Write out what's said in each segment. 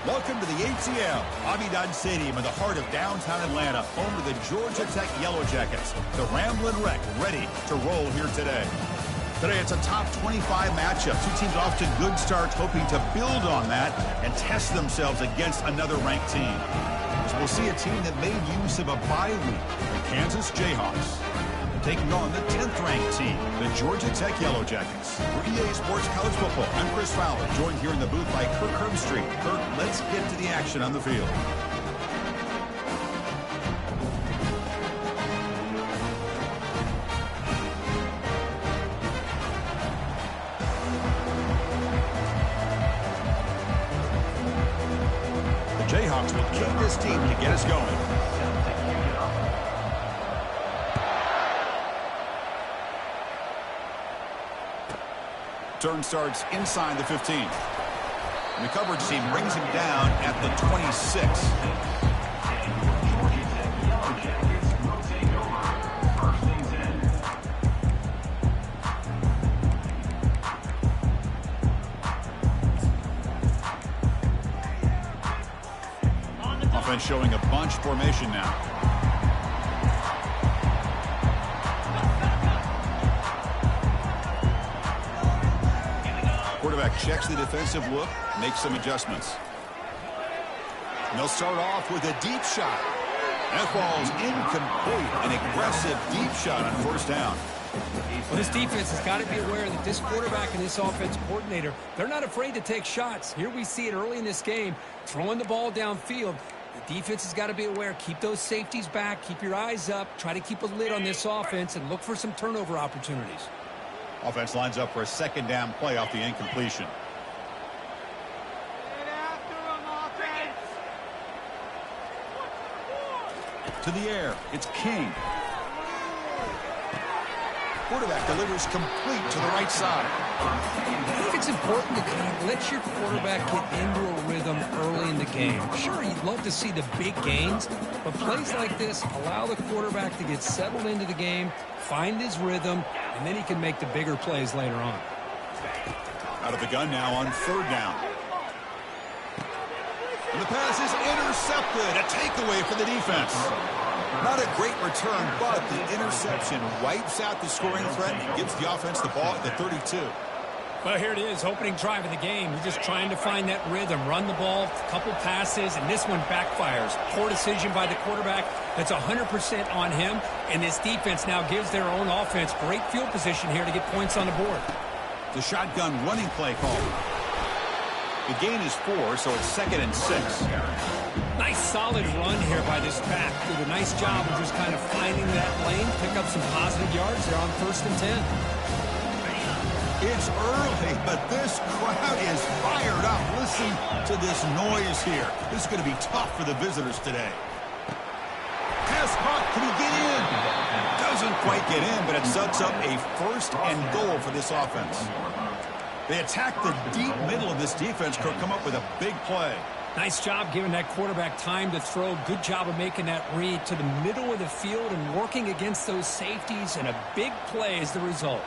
Welcome to the ATL, Abidon Stadium in the heart of downtown Atlanta, home to the Georgia Tech Yellow Jackets. The Ramblin' Wreck ready to roll here today. Today it's a top 25 matchup. Two teams off to good starts, hoping to build on that and test themselves against another ranked team. So we'll see a team that made use of a bye week, the Kansas Jayhawks, taking on the 10th-ranked team, the Georgia Tech Yellow Jackets. For EA Sports College Football, I'm Chris Fowler, joined here in the booth by Kirk Herbstreit. Kirk, let's get to the action on the field. The Jayhawks will kick this team to get us going. Turn starts inside the 15. And the coverage team brings him down at the 26. Offense showing a bunch formation now. Quarterback checks the defensive look, makes some adjustments. And they'll start off with a deep shot. That ball's incomplete. An aggressive deep shot on first down. Well, this defense has got to be aware that this quarterback and this offensive coordinator, they're not afraid to take shots. Here we see it early in this game, throwing the ball downfield. The defense has got to be aware. Keep those safeties back. Keep your eyes up. Try to keep a lid on this offense and look for some turnover opportunities. Offense lines up for a second down play off the incompletion. To the air, it's King. Quarterback delivers complete to the right side. I think it's important to kind of let your quarterback get into a rhythm early in the game. Sure, you'd love to see the big gains, but plays like this allow the quarterback to get settled into the game, find his rhythm, and then he can make the bigger plays later on. Out of the gun now on third down. And the pass is intercepted. A takeaway for the defense. Not a great return, but the interception wipes out the scoring threat and gives the offense the ball at the 32. Well, here it is, opening drive of the game. You're just trying to find that rhythm, run the ball, a couple passes, and this one backfires. Poor decision by the quarterback. That's 100% on him, and this defense now gives their own offense great field position here to get points on the board. The shotgun running play call. The gain is 4, so it's 2nd and 6. Nice solid run here by this back. Did a nice job of just kind of finding that lane, pick up some positive yards there on 1st and 10. It's early, but this crowd is fired up. Listen to this noise here. This is going to be tough for the visitors today. Pass caught. Can he get in? Doesn't quite get in, but it sets up a 1st and goal for this offense. They attack the deep middle of this defense, could come up with a big play. Nice job giving that quarterback time to throw. Good job of making that read to the middle of the field and working against those safeties, and a big play is the result.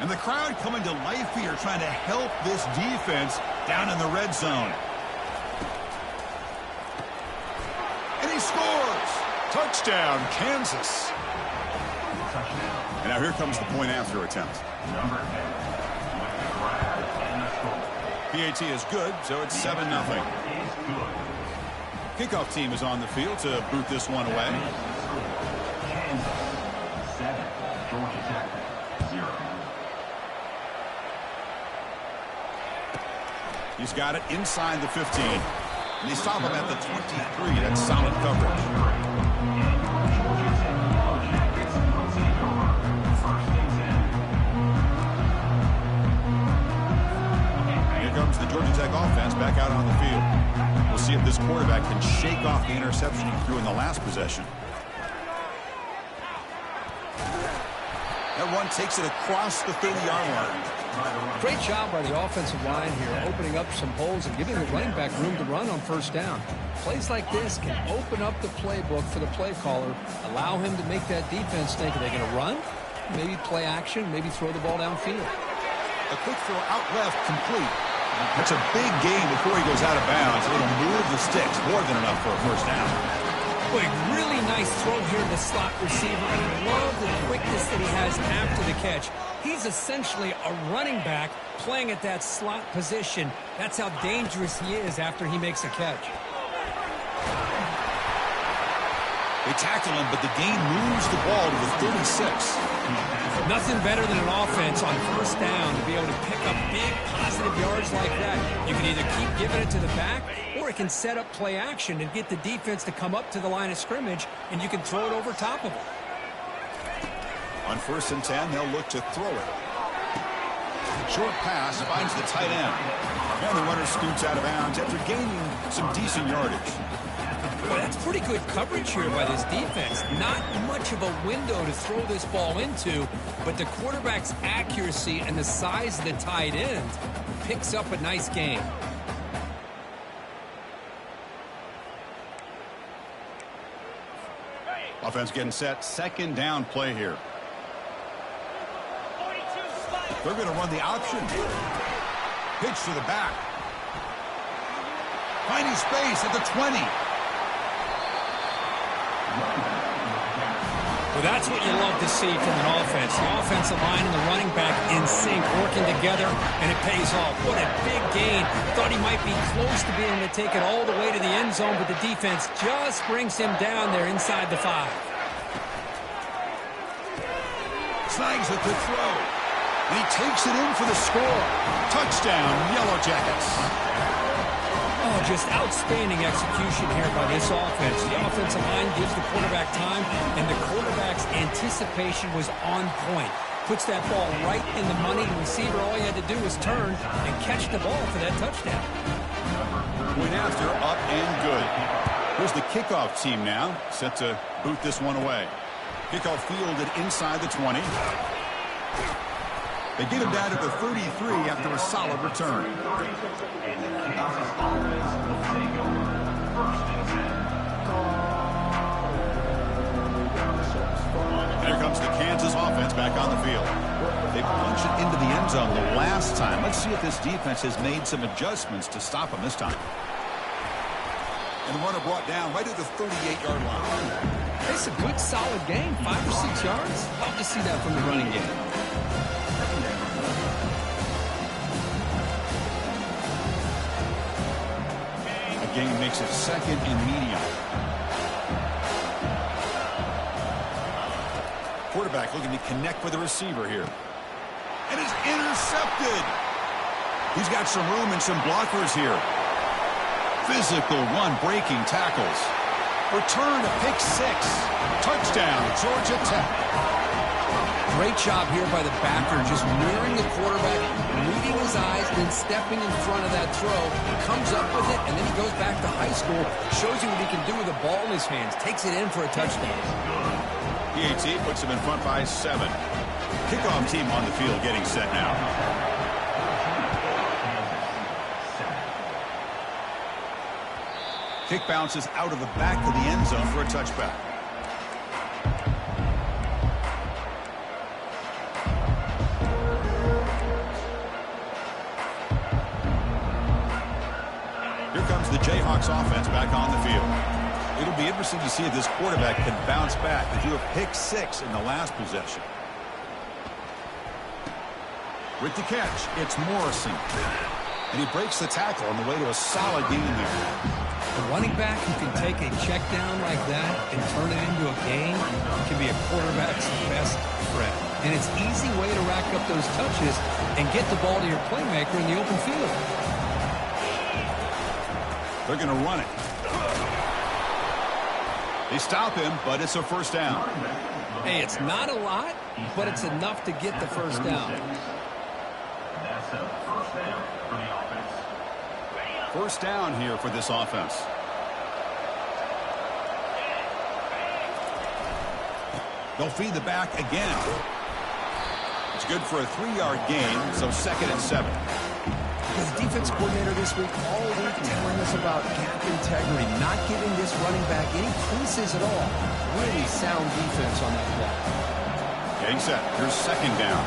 And the crowd coming to life here, trying to help this defense down in the red zone. And he scores! Touchdown, Kansas. And now here comes the point after attempt. PAT is good, so it's 7-0. Kickoff team is on the field to boot this one away. Kansas 7, Georgia Tech 0. He's got it inside the 15. And they stop him at the 23. That's solid coverage. The Georgia Tech offense back out on the field. We'll see if this quarterback can shake off the interception he threw in the last possession. That run takes it across the 30-yard line. Great job by the offensive line here, opening up some holes and giving the running back room to run on 1st down. Plays like this can open up the playbook for the play caller, allow him to make that defense think, are they going to run? Maybe play action, maybe throw the ball downfield. A quick throw out left, complete. That's a big gain before he goes out of bounds. It'll move the sticks, more than enough for a first down. Boy, really nice throw here to the slot receiver. I love the quickness that he has after the catch. He's essentially a running back playing at that slot position. That's how dangerous he is after he makes a catch. They tackle him, but the gain moves the ball to the 36. Nothing better than an offense on first down to be able to pick up big positive yards like that. You can either keep giving it to the back, or it can set up play action and get the defense to come up to the line of scrimmage, and you can throw it over top of them. On 1st and 10, they'll look to throw it. Short pass finds the tight end. And the runner scoots out of bounds after gaining some decent yardage. Boy, that's pretty good coverage here by this defense. Not much of a window to throw this ball into, but the quarterback's accuracy and the size of the tight end picks up a nice gain. Offense getting set. 2nd down play here. They're going to run the option. Pitch to the back. Finding space at the 20. Well, that's what you love to see from an offense. The offensive line and the running back in sync, working together, and it pays off. What a big gain. Thought he might be close to being able to take it all the way to the end zone, but the defense just brings him down there inside the 5. Snags at the throw. And he takes it in for the score. Touchdown, Yellow Jackets. Oh, just outstanding execution here by this offense. The offensive line gives the quarterback time, and the quarterback's anticipation was on point. Puts that ball right in the money. The receiver, all he had to do was turn and catch the ball for that touchdown. Point after, up and good. Here's the kickoff team now, set to boot this one away. Kickoff fielded inside the 20. They get him down to the 33 after a solid return. Here comes the Kansas offense back on the field. They punched it into the end zone the last time. Let's see if this defense has made some adjustments to stop them this time. And the runner brought down right at the 38-yard line. It's a good, solid game. 5 or 6 yards. Love to see that from the running game. Gain makes it 2nd and medium. Quarterback looking to connect with the receiver here. And it's intercepted. He's got some room and some blockers here. Physical run, breaking tackles. Return to pick 6. Touchdown, Georgia Tech. Great job here by the backer, just mirroring the quarterback, reading his eyes, then stepping in front of that throw, comes up with it, and then he goes back to high school, shows you what he can do with the ball in his hands, takes it in for a touchdown. PAT puts him in front by 7. Kickoff team on the field getting set now. Kick bounces out of the back of the end zone for a touchback. Here comes the Jayhawks offense back on the field. It'll be interesting to see if this quarterback can bounce back. They do a pick 6 in the last possession. With the catch, it's Morrison. And he breaks the tackle on the way to a solid gain there. A running back who can take a check down like that and turn it into a gain can be a quarterback's best friend. And it's an easy way to rack up those touches and get the ball to your playmaker in the open field. They're going to run it. They stop him, but it's a first down. Hey, it's not a lot, but it's enough to get the first down. That's a first down for the offense. First down here for this offense. They'll feed the back again. It's good for a 3-yard gain, so 2nd and 7. The defense coordinator this week all week telling us about gap integrity, not giving this running back any creases at all. Really sound defense on that play. Getting set. Here's 2nd down.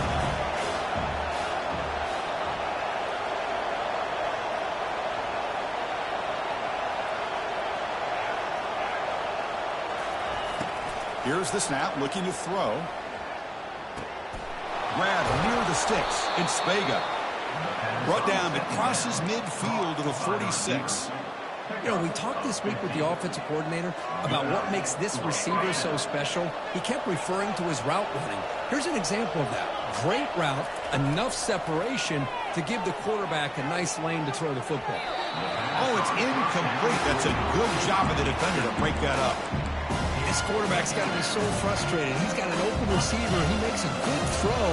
Here's the snap, looking to throw. Grab near the sticks. It's Spega. Brought down, but crosses midfield to the 46. You know, we talked this week with the offensive coordinator about what makes this receiver so special. He kept referring to his route running. Here's an example of that. Great route, enough separation to give the quarterback a nice lane to throw the football. Oh, it's incomplete. That's a good job of the defender to break that up. This quarterback's got to be so frustrated. He's got an open receiver. He makes a good throw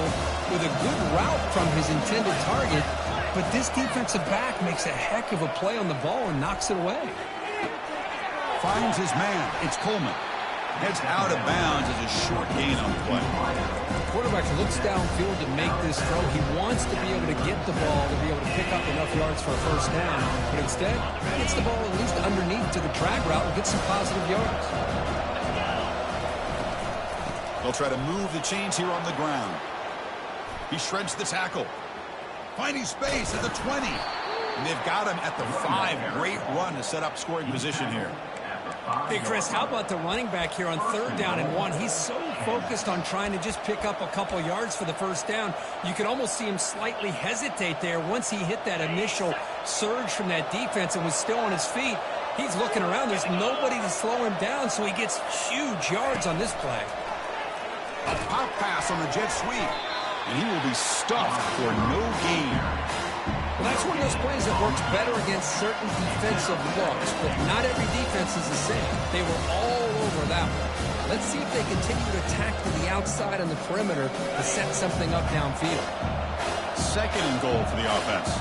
with a good route from his intended target. But this defensive back makes a heck of a play on the ball and knocks it away. Finds his man. It's Coleman. Heads out of bounds as a short gain on the play. The quarterback looks downfield to make this throw. He wants to be able to get the ball to be able to pick up enough yards for a first down. But instead, he gets the ball at least underneath to the drag route and gets some positive yards. They'll try to move the chains here on the ground. He shreds the tackle. Finding space at the 20. And they've got him at the 5. Great run to set up scoring position here. Hey, Chris, how about the running back here on 3rd down and 1? He's so focused on trying to just pick up a couple yards for the first down. You can almost see him slightly hesitate there once he hit that initial surge from that defense and was still on his feet. He's looking around. There's nobody to slow him down, so he gets huge yards on this play. A pop pass on the jet sweep. And he will be stuffed for no gain. Well, that's one of those plays that works better against certain defensive looks, but not every defense is the same. They were all over that one. Let's see if they continue to attack to the outside on the perimeter to set something up downfield. 2nd and goal for the offense.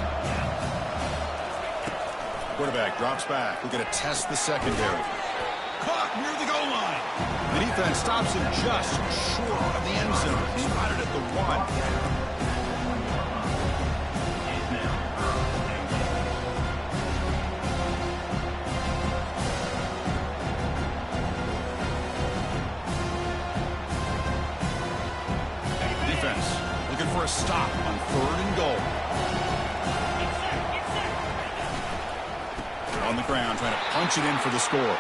Quarterback drops back. We're going to test the secondary. Caught near the goal line. The defense stops him just short of the end zone. Spotted at the 1. Looking for a stop on 3rd and goal. On the ground, trying to punch it in for the score.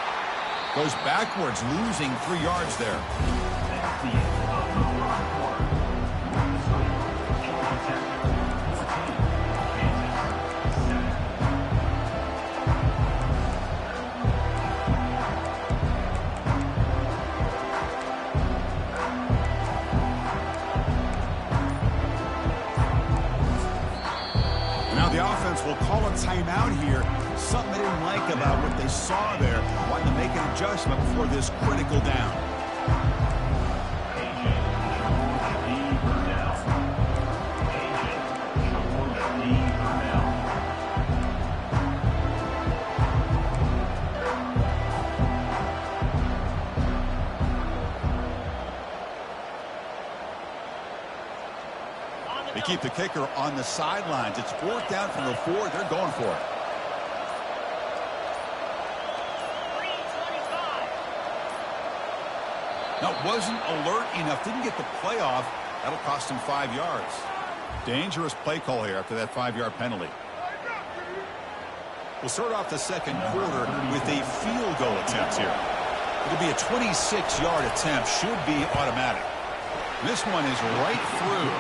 Goes backwards, losing 3 yards there. Will call a timeout here. Something they didn't like about what they saw there. Wanting to make an adjustment before this critical down. They keep the kicker on the sidelines. It's 4th down from the 4. They're going for it. Now, wasn't alert enough. Didn't get the play off. That'll cost him 5 yards. Dangerous play call here after that 5-yard penalty. We'll start off the 2nd quarter with a field goal attempt here. It'll be a 26-yard attempt. Should be automatic. This one is right through.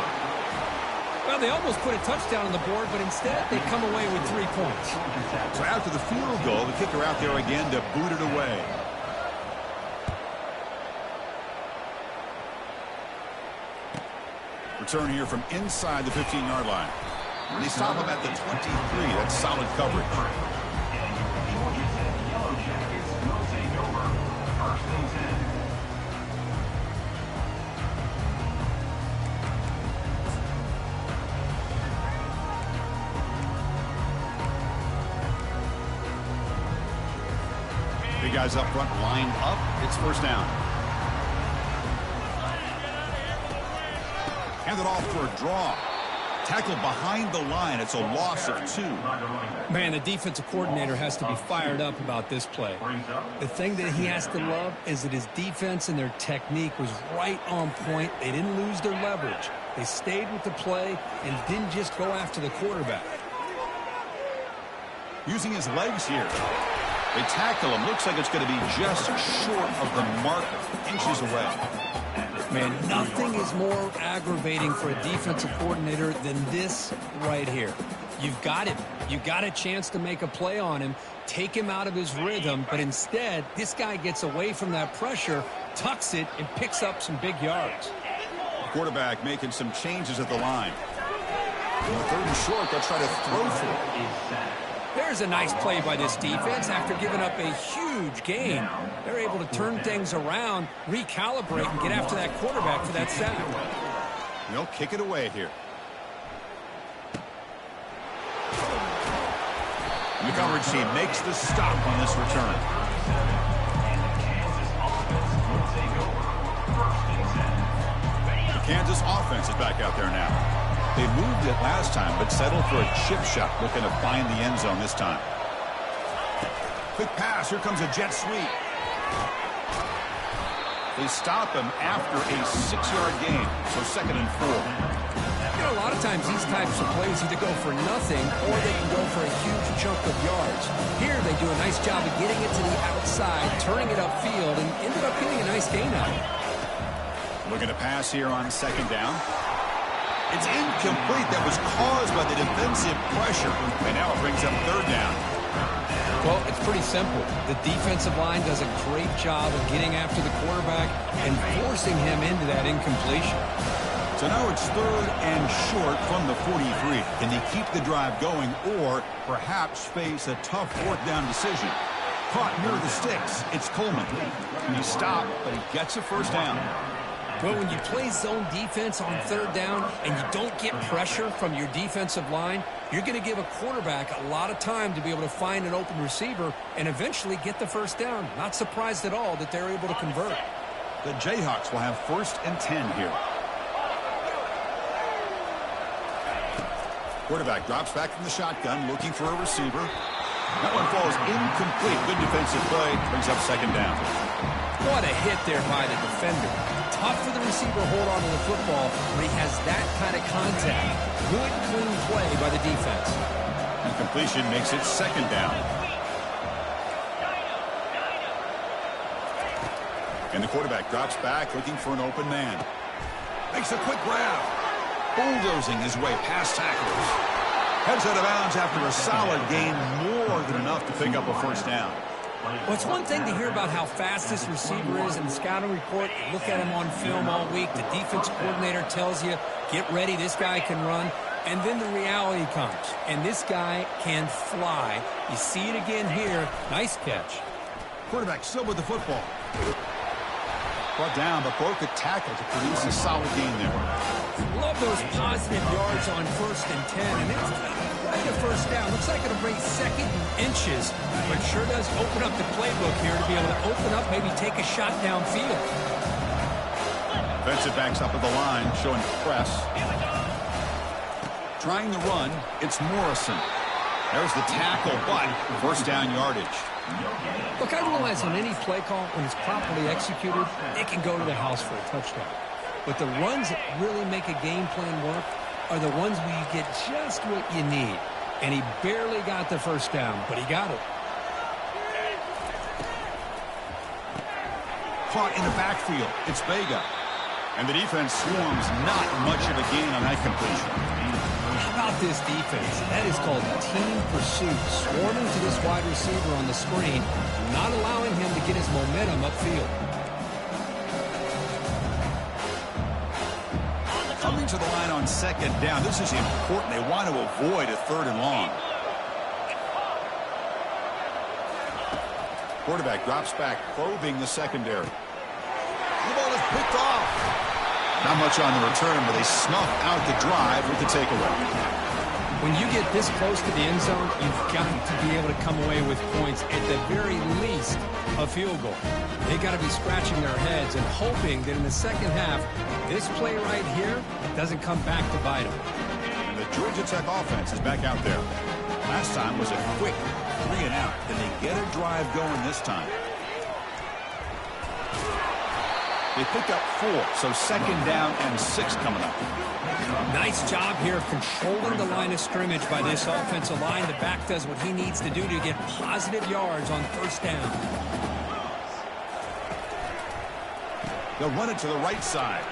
Well, they almost put a touchdown on the board, but instead they come away with 3 points. So after the field goal, the kicker out there again to boot it away. Return here from inside the 15-yard line. They stop him at the 23. That's solid coverage. Big guys up front, lined up. It's 1st down. Handed off for a draw. Tackle behind the line. It's a loss of 2. Man, the defensive coordinator has to be fired up about this play. The thing that he has to love is that his defense and their technique was right on point. They didn't lose their leverage. They stayed with the play and didn't just go after the quarterback. Using his legs here. They tackle him. Looks like it's going to be just short of the mark, inches away. Man, nothing is more aggravating for a defensive coordinator than this right here. You've got him. You've got a chance to make a play on him, take him out of his rhythm, but instead, this guy gets away from that pressure, tucks it, and picks up some big yards. Quarterback making some changes at the line. On the 3rd and short, they'll try to throw for it. There's a nice play by this defense after giving up a huge gain. They're able to turn things around, recalibrate, and get after that quarterback for that sack. They'll kick it away here. And the coverage team makes the stop on this return. The Kansas offense is back out there now. They moved it last time, but settled for a chip shot, looking to find the end zone this time. Quick pass. Here comes a jet sweep. They stop him after a 6-yard gain, so 2nd and 4. You know, a lot of times these types of plays either go for nothing or they can go for a huge chunk of yards. Here they do a nice job of getting it to the outside, turning it upfield, and ended up getting a nice gain out of it. Looking to pass here on 2nd down. It's incomplete. That was caused by the defensive pressure. And now it brings up 3rd down. Well, it's pretty simple. The defensive line does a great job of getting after the quarterback and forcing him into that incompletion. So now it's 3rd and short from the 43. Can they keep the drive going or perhaps face a tough 4th down decision? Caught near the sticks. It's Coleman. And he stopped, but he gets a 1st down. Well, when you play zone defense on 3rd down and you don't get pressure from your defensive line, you're going to give a quarterback a lot of time to be able to find an open receiver and eventually get the 1st down. Not surprised at all that they're able to convert. The Jayhawks will have 1st and 10 here. Quarterback drops back from the shotgun, looking for a receiver. That one falls incomplete. Good defensive play. Brings up 2nd down. What a hit there by the defender. Tough for the receiver to hold on to the football when he has that kind of contact. Good, clean play by the defense. And completion makes it 2nd down. And the quarterback drops back, looking for an open man. Makes a quick grab. Bulldozing his way past tacklers. Heads out of bounds after a solid gain, more than enough to pick up a 1st down. Well, it's one thing to hear about how fast this receiver is in the scouting report. You look at him on film all week. The defense coordinator tells you, get ready, this guy can run. And then the reality comes, and this guy can fly. You see it again here. Nice catch. Quarterback still with the football. Brought down, but broke a tackle to produce a solid gain there. Love those positive yards on 1st and 10, and it's right a 1st down. Looks like it'll bring 2nd and inches, but sure does open up the playbook here to be able to open up, maybe take a shot downfield. Defensive backs up at the line, showing press. Trying to run, it's Morrison. There's the tackle, but 1st down yardage. Look, I realize on any play call, when it's properly executed, it can go to the house for a touchdown. But the runs that really make a game plan work are the ones where you get just what you need. And he barely got the 1st down, but he got it. Caught in the backfield. It's Vega. And the defense swarms, not much of a gain on that completion. How about this defense? That is called team pursuit. Swarming to this wide receiver on the screen, not allowing him to get his momentum upfield. Coming to the line on 2nd down. This is important. They want to avoid a 3rd and long. Quarterback drops back, probing the secondary. The ball is picked off. Not much on the return, but they snuff out the drive with the takeaway. When you get this close to the end zone, you've got to be able to come away with points, at the very least, a field goal. They got to be scratching their heads and hoping that in the 2nd half, this play right here doesn't come back to bite them. And the Georgia Tech offense is back out there. Last time was a quick 3 and out. Can they get a drive going this time? They pick up 4, so 2nd down and 6 coming up. Nice job here of controlling the line of scrimmage by this offensive line. The back does what he needs to do to get positive yards on first down. They'll run it to the right side.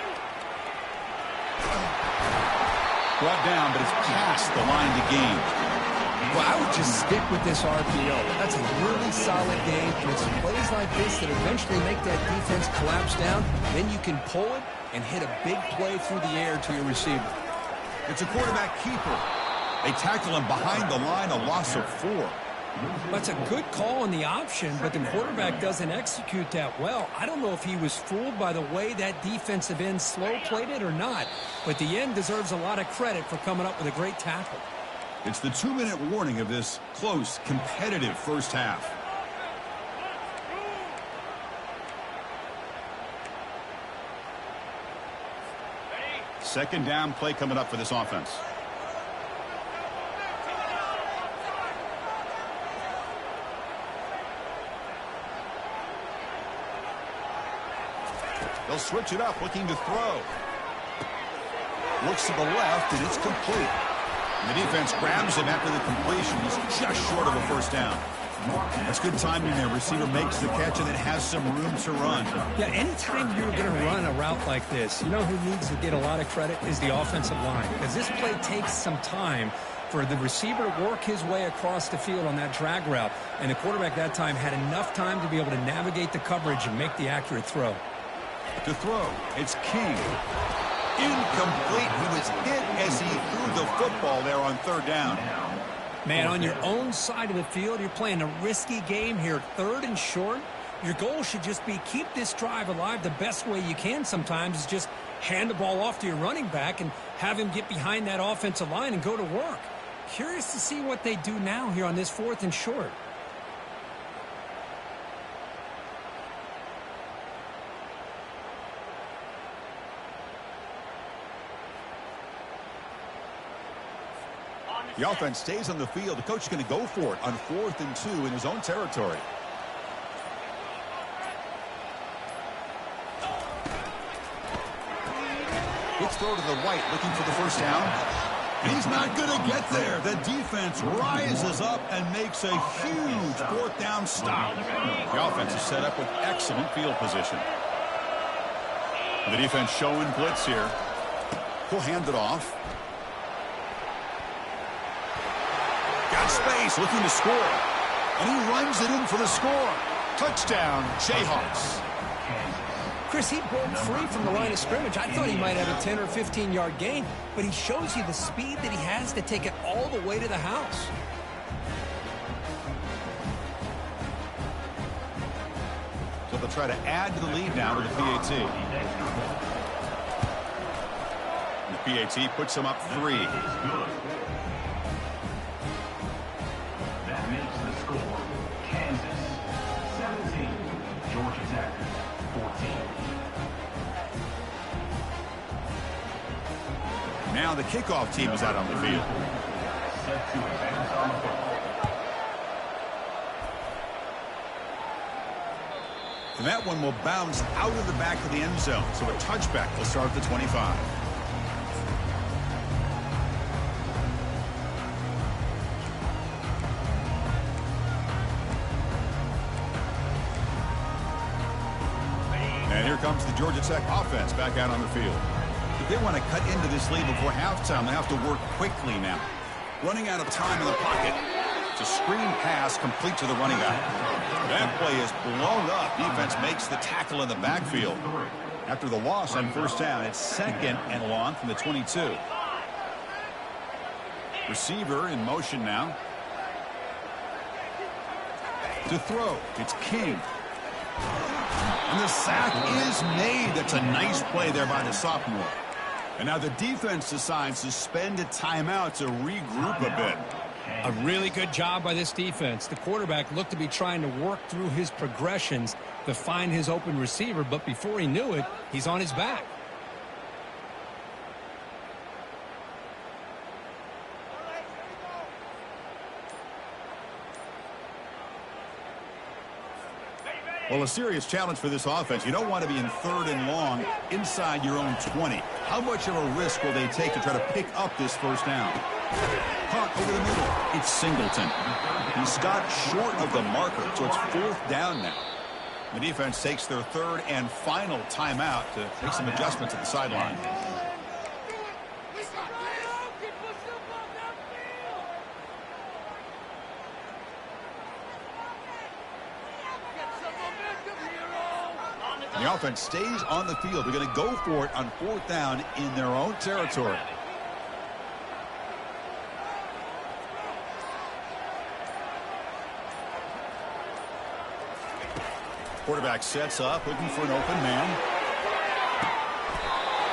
Brought down, but it's past the line to gain. Well, I would just stick with this RPO. That's a really solid game, and it's plays like this that eventually make that defense collapse down. Then you can pull it and hit a big play through the air to your receiver. It's a quarterback keeper. They tackle him behind the line, a loss of 4. That's a good call on the option, but the quarterback doesn't execute that well. I don't know if he was fooled by the way that defensive end slow-played it or not, but the end deserves a lot of credit for coming up with a great tackle. It's the 2-minute warning of this close, competitive first half. Second down play coming up for this offense. They'll switch it up, looking to throw. Looks to the left, and it's complete. And the defense grabs him after the completion. He's just short of a first down. That's good timing there. Receiver makes the catch and then has some room to run. Yeah, anytime you're going to run a route like this, you know who needs to get a lot of credit is the offensive line. Because this play takes some time for the receiver to work his way across the field on that drag route. And the quarterback that time had enough time to be able to navigate the coverage and make the accurate throw. To throw, it's King. Incomplete. He was hit as he threw the football there on third down. Man, on your own side of the field, you're playing a risky game here. Third and short. Your goal should just be keep this drive alive the best way you can sometimes is just hand the ball off to your running back and have him get behind that offensive line and go to work. Curious to see what they do now here on this 4th and short. The offense stays on the field. The coach is going to go for it on 4th and 2 in his own territory. Quick throw to the right, looking for the first down. He's not going to get there. The defense rises up and makes a huge 4th down stop. The offense is set up with excellent field position. The defense showing blitz here. He'll hand it off. Got space, looking to score. And he runs it in for the score. Touchdown, Jayhawks. Chris, he broke free from the line of scrimmage. I thought he might have a 10 or 15-yard gain, but he shows you the speed that he has to take it all the way to the house. So they'll try to add to the lead now with the PAT. And the PAT puts them up 3. That makes the score Kansas 17, Georgia Tech 14. Now the kickoff team is out on the field. Set to advance on the football. And that one will bounce out of the back of the end zone. So a touchback will start at the 25. And here comes the Georgia Tech offense back out on the field. If they want to cut into this lead before halftime, they have to work quickly now. Running out of time in the pocket. It's a screen pass complete to the running back. That play is blown up. Defense makes the tackle in the backfield. After the loss on first down, it's 2nd and long from the 22. Receiver in motion now. To throw, it's King. And the sack is made. That's a nice play there by the sophomore. And now the defense decides to spend a timeout to regroup a bit. A really good job by this defense. The quarterback looked to be trying to work through his progressions to find his open receiver, but before he knew it, he's on his back. Well, a serious challenge for this offense. You don't want to be in 3rd and long inside your own 20. How much of a risk will they take to try to pick up this first down? Caught over the middle. It's Singleton. He stopped short of the marker, so it's 4th down now. The defense takes their 3rd and final timeout to make some adjustments at the sideline. The offense stays on the field. They're going to go for it on 4th down in their own territory. Quarterback sets up, looking for an open man.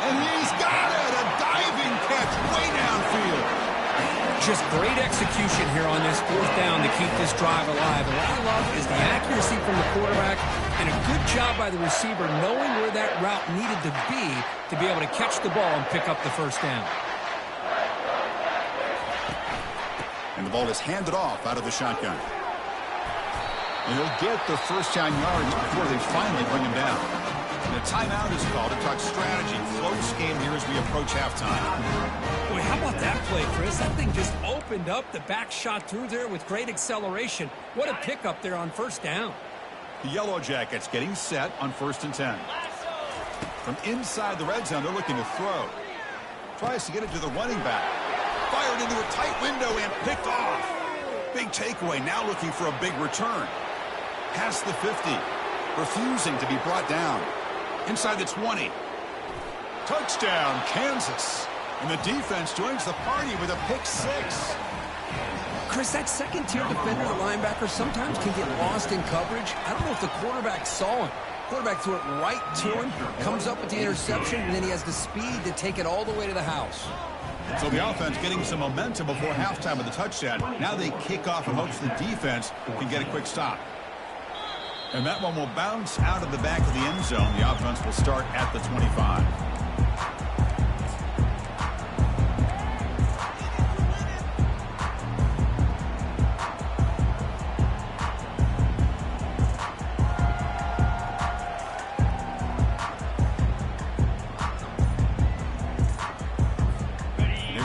And he's got it! A diving catch way downfield. Just great execution here on this 4th down to keep this drive alive. And what I love is the accuracy from the quarterback and a good job by the receiver knowing where that route needed to be able to catch the ball and pick up the first down. And the ball is handed off out of the shotgun. And he'll get the first down yards before they finally bring him down. And a timeout is called to talk strategy. Close game here as we approach halftime. Boy, how about that play, Chris? That thing just opened up. The back shot through there with great acceleration. What a pickup there on first down. The Yellow Jackets getting set on 1st and 10. From inside the red zone, they're looking to throw. Tries to get it to the running back. Fired into a tight window and picked off. Big takeaway, now looking for a big return. Past the 50. Refusing to be brought down. Inside the 20. Touchdown, Kansas. And the defense joins the party with a pick 6. Chris, that second-tier defender, the linebacker, sometimes can get lost in coverage. I don't know if the quarterback saw him. Quarterback threw it right to him, comes up with the interception, and then he has the speed to take it all the way to the house. So the offense getting some momentum before halftime with the touchdown. Now they kick off in hopes the defense can get a quick stop. And that one will bounce out of the back of the end zone. The offense will start at the 25.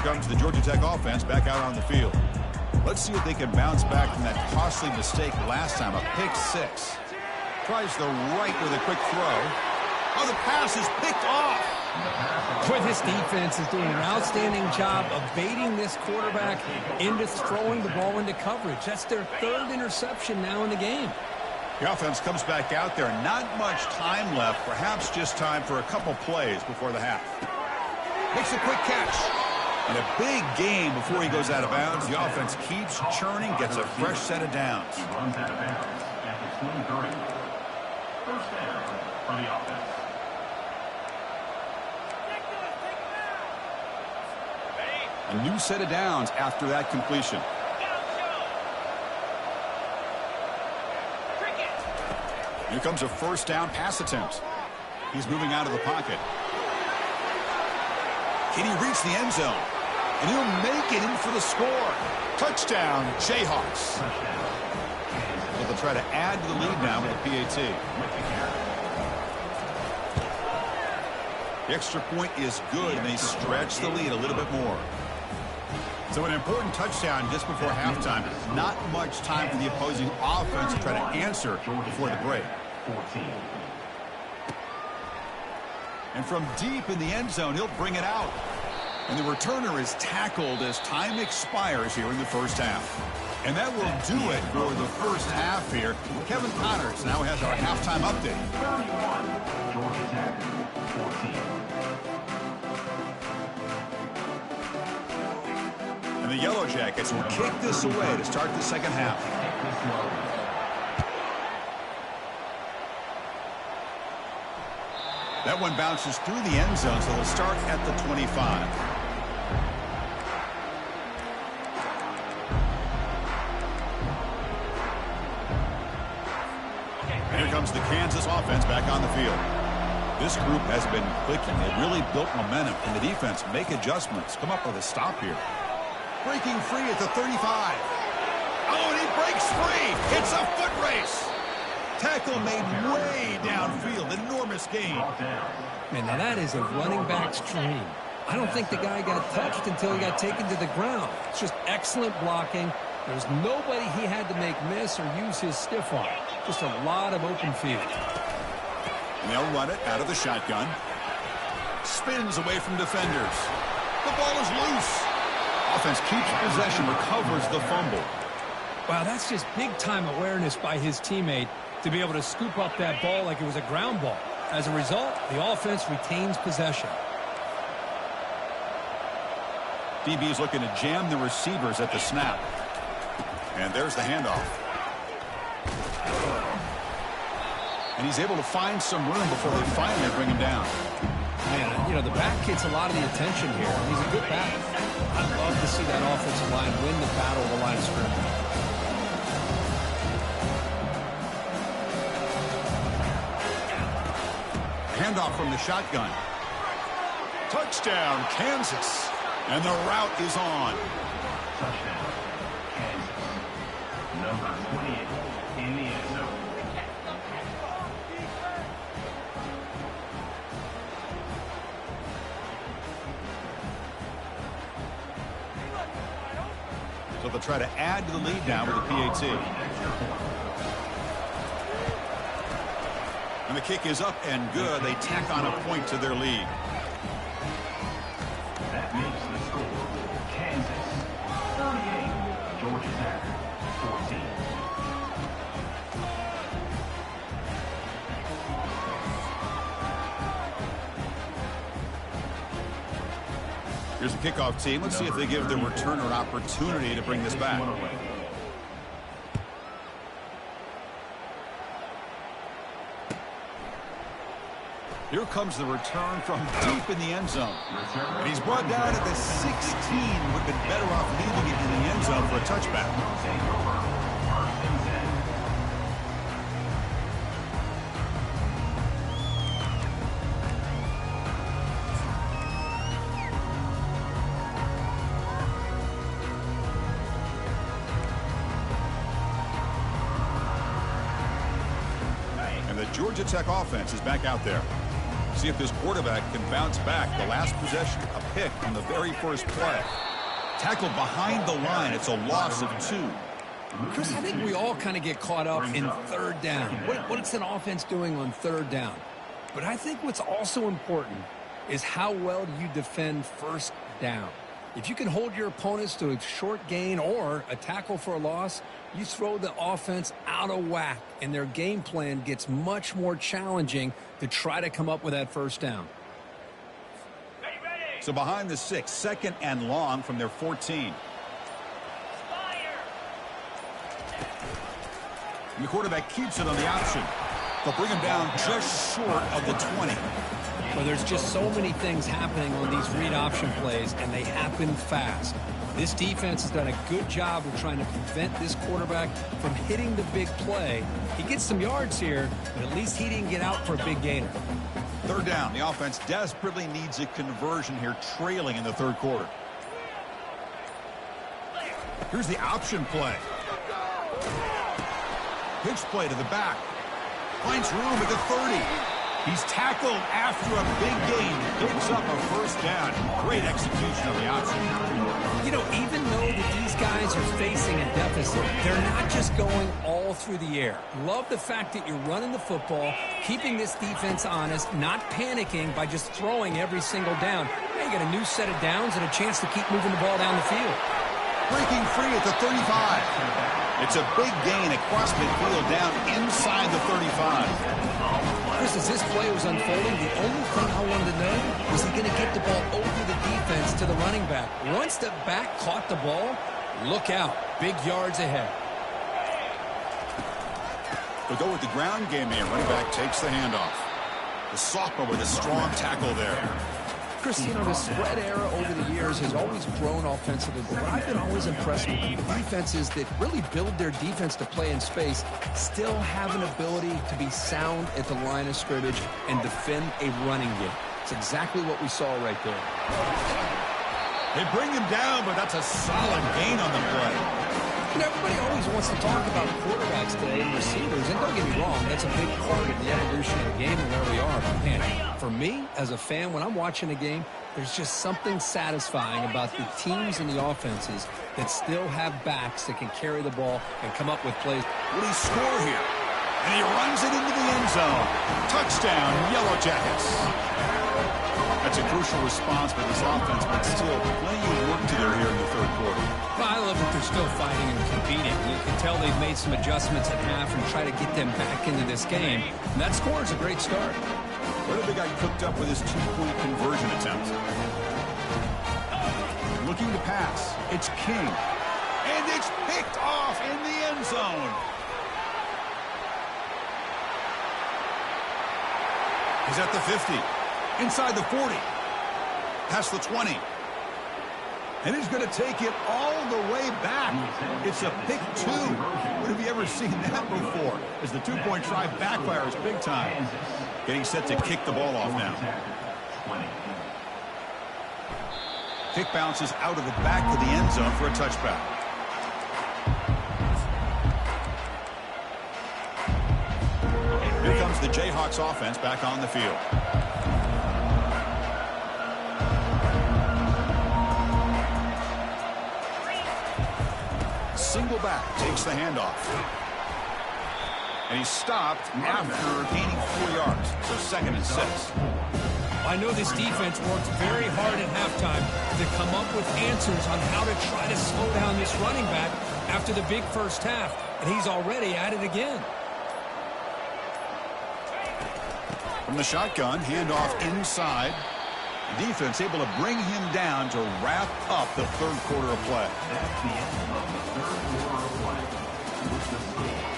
Comes the Georgia Tech offense back out on the field. Let's see if they can bounce back from that costly mistake last time, a pick 6. Tries the right with a quick throw. Oh, the pass is picked off. Boy, this defense is doing an outstanding job of baiting this quarterback into throwing the ball into coverage. That's their 3rd interception now in the game. The offense comes back out there. Not much time left. Perhaps just time for a couple plays before the half. Makes a quick catch. And a big game before he goes out of bounds. The offense keeps churning, gets a fresh set of downs. He runs out of bounds at the 23. First down for the offense. A new set of downs after that completion. Here comes a first down pass attempt. He's moving out of the pocket. Can he reach the end zone? And he'll make it in for the score. Touchdown, Jayhawks. So they'll try to add to the lead now with a PAT. The extra point is good, and they stretch the lead a little bit more. So an important touchdown just before halftime. Not much time for the opposing offense to try to answer before the break. 14. And from deep in the end zone, he'll bring it out. And the returner is tackled as time expires here in the first half. And that will do it for the first half here. Kevin Connors now has our halftime update. 31, Georgia Tech, 14. And the Yellow Jackets will kick this away to start the second half. That one bounces through the end zone, so they'll start at the 25. And here comes the Kansas offense back on the field. This group has been clicking. They've really built momentum, and the defense make adjustments. Come up with a stop here. Breaking free at the 35. Oh, and he breaks free. It's a foot race. Tackle made way downfield. Enormous gain. Man, now that is a running back's dream. I don't think the guy got touched until he got taken to the ground. It's just excellent blocking. There's nobody he had to make miss or use his stiff arm. Just a lot of open field. And they'll run it out of the shotgun. Spins away from defenders. The ball is loose. Offense keeps possession, recovers the fumble. Wow, that's just big-time awareness by his teammate to be able to scoop up that ball like it was a ground ball. As a result, the offense retains possession. DB is looking to jam the receivers at the snap. And there's the handoff. And he's able to find some room before they finally bring him down. Man, you know, the back gets a lot of the attention here. He's a good back. I'd love to see that offensive line win the battle of the line of scrimmage. Handoff from the shotgun. Touchdown, Kansas. And the route is on. Touchdown, Kansas. Number 28 in the end zone. So they'll try to add to the lead now with the PAT. And the kick is up and good. They tack on a point to their lead. That makes the score Kansas 38, Georgia Tech 14. Here's the kickoff team. Let's see if they give the returner an opportunity to bring this back. Here comes the return from deep in the end zone. And he's brought down at the 16. Would have been better off leaving it in the end zone for a touchback. And the Georgia Tech offense is back out there. See if this quarterback can bounce back. The last possession, a pick on the very first play. Tackled behind the line. It's a loss of 2. Chris, I think we all kind of get caught up in third down. What's an offense doing on third down? But I think what's also important is how well do you defend first down. If you can hold your opponents to a short gain or a tackle for a loss, you throw the offense out of whack, and their game plan gets much more challenging to try to come up with that first down. So behind the 6, second and long from their 14. And the quarterback keeps it on the option. They'll bring him down just short of the 20. Well, there's just so many things happening on these read option plays, and they happen fast. This defense has done a good job of trying to prevent this quarterback from hitting the big play. He gets some yards here, but at least he didn't get out for a big gainer. Third down. The offense desperately needs a conversion here, trailing in the third quarter. Here's the option play. Pitch play to the back. Finds room at the 30. He's tackled after a big gain. Picks up a first down. Great execution of the option. You know, even though that these guys are facing a deficit, they're not just going all through the air. Love the fact that you're running the football, keeping this defense honest, not panicking by just throwing every single down. Now you got a new set of downs and a chance to keep moving the ball down the field. Breaking free at the 35. It's a big gain across midfield down inside the 35. Chris, as this play was unfolding, the only thing I wanted to know was he going to get the ball over the defense to the running back. Once the back caught the ball, look out. Big yards ahead. They'll go with the ground game here. Running back takes the handoff. The sophomore with a strong tackle there. Chris, you know, the spread era over the years has always grown offensively, but what I've been always impressed with defenses that really build their defense to play in space still have an ability to be sound at the line of scrimmage and defend a running game. It's exactly what we saw right there. They bring him down, but that's a solid gain on the play. Everybody always wants to talk about quarterbacks today and receivers, and don't get me wrong, that's a big part of the evolution of the game and where we are. But man, for me, as a fan, when I'm watching a game, there's just something satisfying about the teams and the offenses that still have backs that can carry the ball and come up with plays. Will he score here? And he runs it into the end zone. Touchdown, Yellow Jackets. That's a crucial response by this offense, but still plenty of work to do here in the third quarter. Well, I love that they're still fighting and competing. You can tell they've made some adjustments at half and try to get them back into this game. And that score is a great start. What have they got cooked up with his two-point conversion attempt? Looking to pass. It's King. And it's picked off in the end zone. He's at the 50. Inside the 40. Past the 20. And he's going to take it all the way back. It's a pick two. When have you ever seen that before? As the two-point try backfires big time. Getting set to kick the ball off now. Kick bounces out of the back of the end zone for a touchback. Here comes the Jayhawks offense back on the field. Single back takes the handoff. And he's stopped after gaining 4 yards. So 2nd and 6. I know this defense worked very hard at halftime to come up with answers on how to try to slow down this running back after the big first half. And he's already at it again. From the shotgun, handoff inside. The defense able to bring him down to wrap up the third quarter of play. That's the end of the third quarter of play.